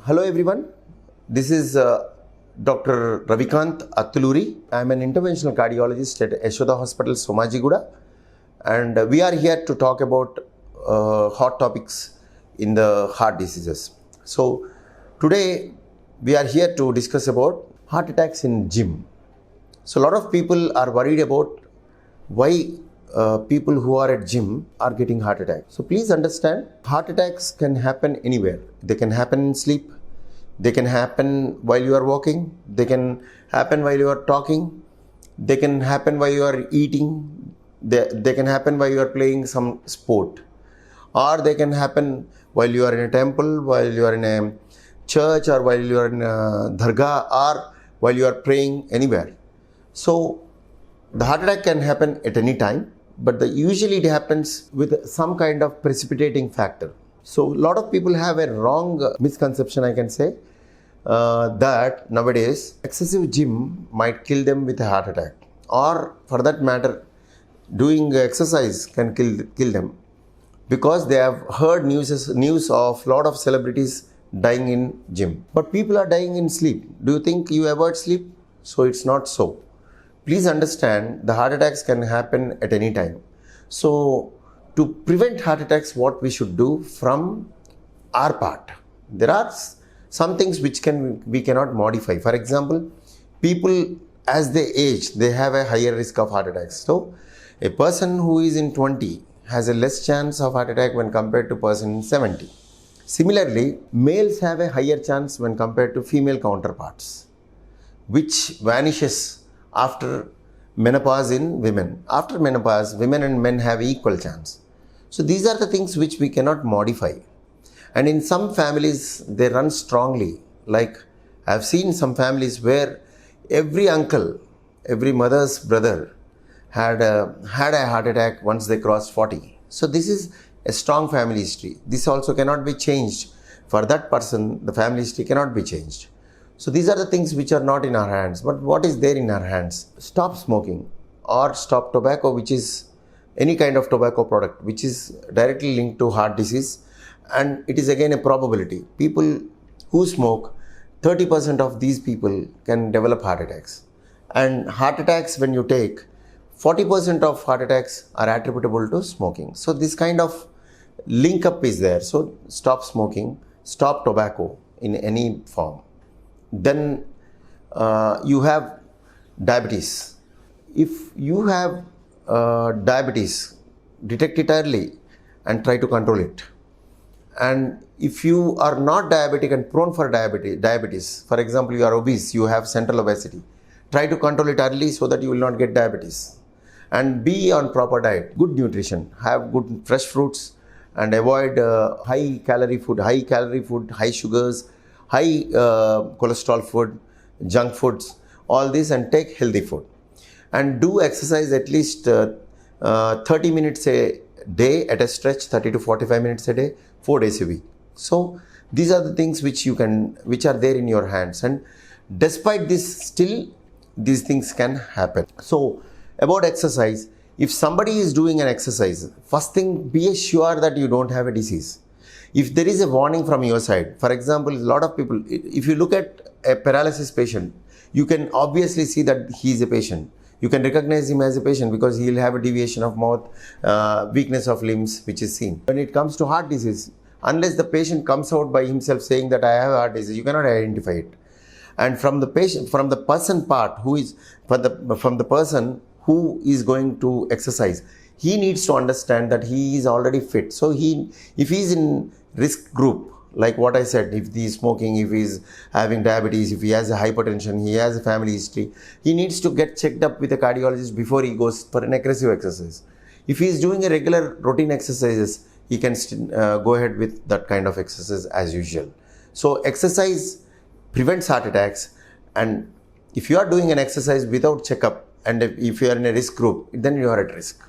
Hello everyone, this is Dr. Ravikant Attuluri. I am an interventional cardiologist at Yashoda Hospital, Somajiguda, and we are here to talk about hot topics in the heart diseases. So today we are here to discuss about heart attacks in gym. So a lot of people are worried about why people who are at gym are getting heart attacks. So please understand, heart attacks can happen anywhere. They can happen in sleep. They can happen while you are walking. They can happen while you are talking. They can happen while you are eating. They can happen while you are playing some sport. Or they can happen while you are in a temple, while you are in a church, or while you are in a dhargah, or while you are praying anywhere. So the heart attack can happen at any time, but usually it happens with some kind of precipitating factor. So a lot of people have a wrong misconception, I can say, that nowadays excessive gym might kill them with a heart attack, or for that matter, doing exercise can kill them, because they have heard news of lot of celebrities dying in gym. But people are dying in sleep. Do you think you avoid sleep? So it's not so. Please understand, the heart attacks can happen at any time. So to prevent heart attacks, what we should do from our part? There are some things which we cannot modify. For example, people as they age, they have a higher risk of heart attacks. So a person who is in 20 has a less chance of heart attack when compared to person in 70. Similarly, males have a higher chance when compared to female counterparts, which vanishes after menopause in women. After menopause, women and men have equal chance. So these are the things which we cannot modify. And in some families, they run strongly. Like I've seen some families where every uncle, every mother's brother had a heart attack once they crossed 40. So this is a strong family history. This also cannot be changed. For that person, the family history cannot be changed. So these are the things which are not in our hands. But what is there in our hands? Stop smoking or stop tobacco, which is any kind of tobacco product which is directly linked to heart disease. And it is again a probability. People who smoke, 30% of these people can develop heart attacks. And heart attacks, when you take, 40% of heart attacks are attributable to smoking. So this kind of link up is there. So stop smoking, stop tobacco in any form. Then you have diabetes. If you have diabetes, detect it early and try to control it. And if you are not diabetic and prone for diabetes, for example, you are obese, you have central obesity, try to control it early so that you will not get diabetes. And be on proper diet, good nutrition, have good fresh fruits, and avoid high calorie food, high sugars, high cholesterol food, junk foods, all this, and take healthy food. And do exercise at least 30 minutes a day at a stretch, 30 to 45 minutes a day, 4 days a week. So these are the things which are there in your hands. And despite this, still these things can happen. So about exercise, if somebody is doing an exercise, first thing, be sure that you don't have a disease. If there is a warning from your side, for example, a lot of people, if you look at a paralysis patient, you can obviously see that he is a patient. You can recognize him as a patient because he will have a deviation of mouth, weakness of limbs, which is seen. When it comes to heart disease, unless the patient comes out by himself saying that I have heart disease, you cannot identify it. And from the person who is going to exercise, he needs to understand that he is already fit. So if he is in risk group, like what I said, if he is smoking, if he is having diabetes, if he has a hypertension, he has a family history, he needs to get checked up with a cardiologist before he goes for an aggressive exercise. If he is doing a regular routine exercises, he can go ahead with that kind of exercise as usual. So exercise prevents heart attacks, and if you are doing an exercise without checkup, and if you are in a risk group, then you are at risk.